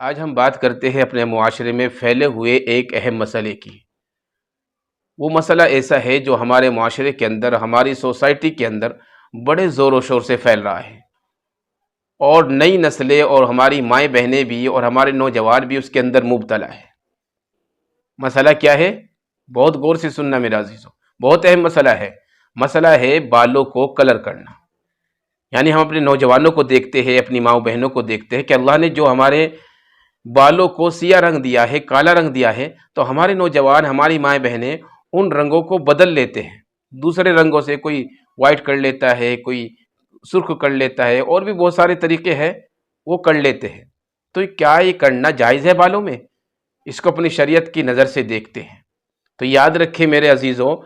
آج ہم بات کرتے ہیں اپنے معاشرے میں پھیلے ہوئے ایک اہم مسئلے کی۔ وہ مسئلہ ایسا ہے جو ہمارے معاشرے کے اندر، ہماری سوسائٹی کے اندر بڑے زور و شور سے پھیل رہا ہے، اور نئی نسلیں اور ہماری مائیں بہنیں بھی اور ہمارے نوجوان بھی اس کے اندر مبتلا ہے۔ مسئلہ کیا ہے؟ بہت غور سے سننا میرا عزیزو، بہت اہم مسئلہ ہے۔ مسئلہ ہے بالوں کو کلر کرنا۔ یعنی ہم اپنے نوجوانوں کو دیکھتے ہیں، اپنی ماں بہنوں کو دیکھتے ہیں کہ اللہ نے جو ہمارے بالوں کو سیاہ رنگ دیا ہے، کالا رنگ دیا ہے، تو ہمارے نوجوان، ہماری مائیں بہنیں ان رنگوں کو بدل لیتے ہیں، دوسرے رنگوں سے، کوئی وائٹ کر لیتا ہے، کوئی سرخ کر لیتا ہے، اور بھی بہت سارے طریقے ہیں وہ کر لیتے ہیں۔ تو کیا یہ کرنا جائز ہے بالوں میں؟ اس کو اپنی شریعت کی نظر سے دیکھتے ہیں تو یاد رکھیں میرے عزیزوں،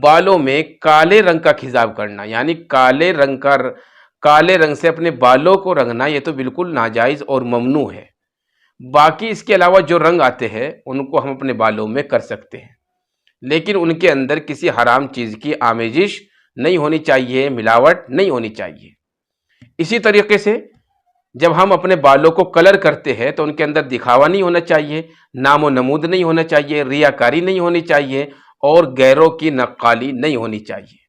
بالوں میں کالے رنگ کا کھیزاب کرنا، یعنی کالے رنگ سے اپنے بالوں کو رنگنا، یہ تو بالکل ناجائز اور ممنوع ہے۔ باقی اس کے علاوہ جو رنگ آتے ہیں ان کو ہم اپنے بالوں میں کر سکتے ہیں، لیکن ان کے اندر کسی حرام چیز کی آمیزش نہیں ہونی چاہیے، ملاوٹ نہیں ہونی چاہیے۔ اسی طریقے سے جب ہم اپنے بالوں کو کلر کرتے ہیں تو ان کے اندر دکھاوا نہیں ہونا چاہیے، نام و نمود نہیں ہونا چاہیے، ریاکاری نہیں ہونی چاہیے، اور غیروں کی نقالی نہیں ہونی چاہیے۔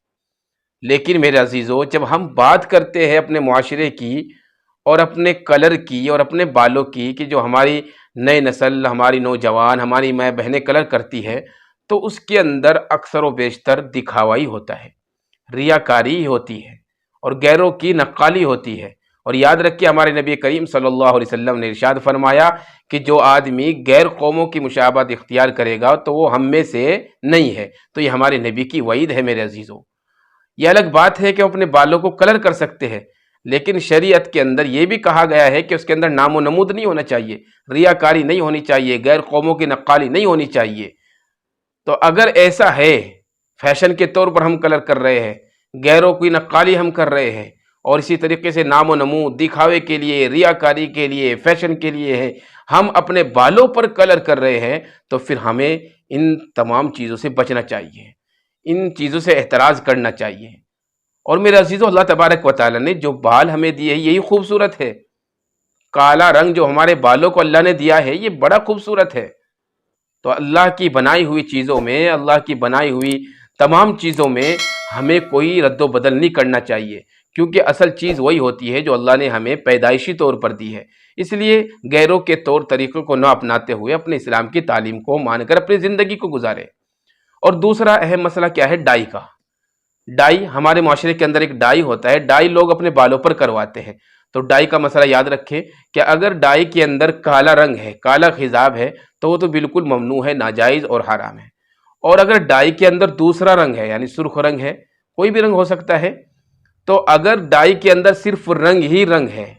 لیکن میرے عزیزو، جب ہم بات کرتے ہیں اپنے معاشرے کی اور اپنے کلر کی اور اپنے بالوں کی، کہ جو ہماری نئی نسل، ہماری نوجوان، ہماری ماں بہنیں کلر کرتی ہے، تو اس کے اندر اکثر و بیشتر دکھاوا ہی ہوتا ہے، ریاکاری ہی ہوتی ہے، اور غیروں کی نقالی ہوتی ہے۔ اور یاد رکھیے، ہمارے نبی کریم صلی اللہ علیہ وسلم نے ارشاد فرمایا کہ جو آدمی غیر قوموں کی مشابہت اختیار کرے گا تو وہ ہم میں سے نہیں ہے۔ تو یہ ہمارے نبی کی وعید ہے میرے عزیزوں۔ یہ الگ بات ہے کہ ہم اپنے بالوں کو کلر کر سکتے ہیں، لیکن شریعت کے اندر یہ بھی کہا گیا ہے کہ اس کے اندر نام و نمود نہیں ہونا چاہیے، ریاکاری نہیں ہونی چاہیے، غیر قوموں کی نقالی نہیں ہونی چاہیے۔ تو اگر ایسا ہے، فیشن کے طور پر ہم کلر کر رہے ہیں، غیروں کی نقالی ہم کر رہے ہیں، اور اسی طریقے سے نام و نمود، دکھاوے کے لیے، ریاکاری کے لیے، فیشن کے لیے ہے، ہم اپنے بالوں پر کلر کر رہے ہیں، تو پھر ہمیں ان تمام چیزوں سے بچنا چاہیے، ان چیزوں سے احتراز کرنا چاہیے۔ اور میرے عزیزو، اللہ تبارک و تعالیٰ نے جو بال ہمیں دیے ہیں یہی خوبصورت ہے۔ کالا رنگ جو ہمارے بالوں کو اللہ نے دیا ہے یہ بڑا خوبصورت ہے۔ تو اللہ کی بنائی ہوئی چیزوں میں، اللہ کی بنائی ہوئی تمام چیزوں میں ہمیں کوئی رد و بدل نہیں کرنا چاہیے، کیونکہ اصل چیز وہی ہوتی ہے جو اللہ نے ہمیں پیدائشی طور پر دی ہے۔ اس لیے غیروں کے طور طریقوں کو نہ اپناتے ہوئے اپنے اسلام کی تعلیم کو مان کر اپنی زندگی کو گزارے۔ اور دوسرا اہم مسئلہ کیا ہے؟ ڈائی کا۔ ڈائی، ہمارے معاشرے کے اندر ایک ڈائی ہوتا ہے، ڈائی لوگ اپنے بالوں پر کرواتے ہیں۔ تو ڈائی کا مسئلہ یاد رکھیں کہ اگر ڈائی کے اندر کالا رنگ ہے، کالا خضاب ہے، تو وہ تو بالکل ممنوع ہے، ناجائز اور حرام ہے۔ اور اگر ڈائی کے اندر دوسرا رنگ ہے، یعنی سرخ رنگ ہے، کوئی بھی رنگ ہو سکتا ہے، تو اگر ڈائی کے اندر صرف رنگ ہی رنگ ہے،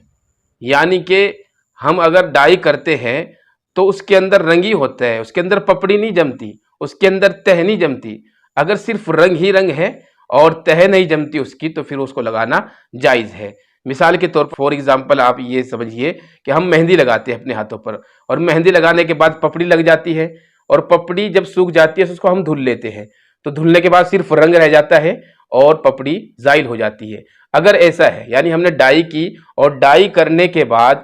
یعنی کہ ہم اگر ڈائی کرتے ہیں تو اس کے اندر رنگ ہی ہوتا ہے، اس کے اندر پپڑی نہیں جمتی، اس کے اندر تہ نہیں جمتی۔ اگر صرف رنگ ہی رنگ ہے اور تہ نہیں جمتی اس کی، تو پھر اس کو لگانا جائز ہے۔ مثال کے طور پر، فور ایگزامپل، آپ یہ سمجھیے کہ ہم مہندی لگاتے ہیں اپنے ہاتھوں پر، اور مہندی لگانے کے بعد پپڑی لگ جاتی ہے، اور پپڑی جب سوکھ جاتی ہے تو اس کو ہم دھل لیتے ہیں، تو دھلنے کے بعد صرف رنگ رہ جاتا ہے اور پپڑی زائل ہو جاتی ہے۔ اگر ایسا ہے، یعنی ہم نے ڈائی کی اور ڈائی کرنے کے بعد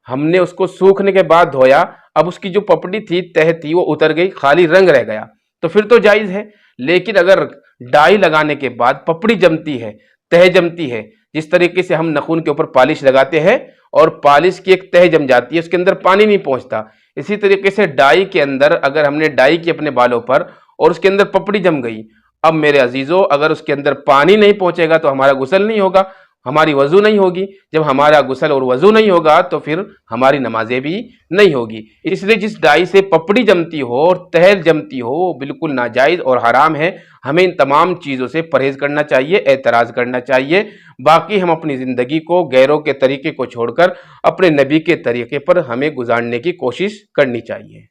ہم نے اس کو سوکھنے کے بعد دھویا، اب اس کی جو پپڑی تھی، تہ تھی، وہ اتر گئی، خالی رنگ رہ گیا، تو پھر تو جائز ہے۔ لیکن اگر ڈائی لگانے کے بعد پپڑی جمتی ہے، تہ جمتی ہے، جس طریقے سے ہم ناخن کے اوپر پالش لگاتے ہیں اور پالش کی ایک تہ جم جاتی ہے، اس کے اندر پانی نہیں پہنچتا، اسی طریقے سے ڈائی کے اندر اگر ہم نے ڈائی کی اپنے بالوں پر اور اس کے اندر پپڑی جم گئی، اب میرے عزیزو، اگر اس کے اندر پانی نہیں پہنچے گا تو ہمارا غسل نہیں ہوگا، ہماری وضو نہیں ہوگی۔ جب ہمارا غسل اور وضو نہیں ہوگا تو پھر ہماری نمازیں بھی نہیں ہوگی۔ اس لیے جس ڈائی سے پپڑی جمتی ہو اور تہ جمتی ہو، وہ بالکل ناجائز اور حرام ہے۔ ہمیں ان تمام چیزوں سے پرہیز کرنا چاہیے، اعتراض کرنا چاہیے۔ باقی ہم اپنی زندگی کو غیروں کے طریقے کو چھوڑ کر اپنے نبی کے طریقے پر ہمیں گزارنے کی کوشش کرنی چاہیے۔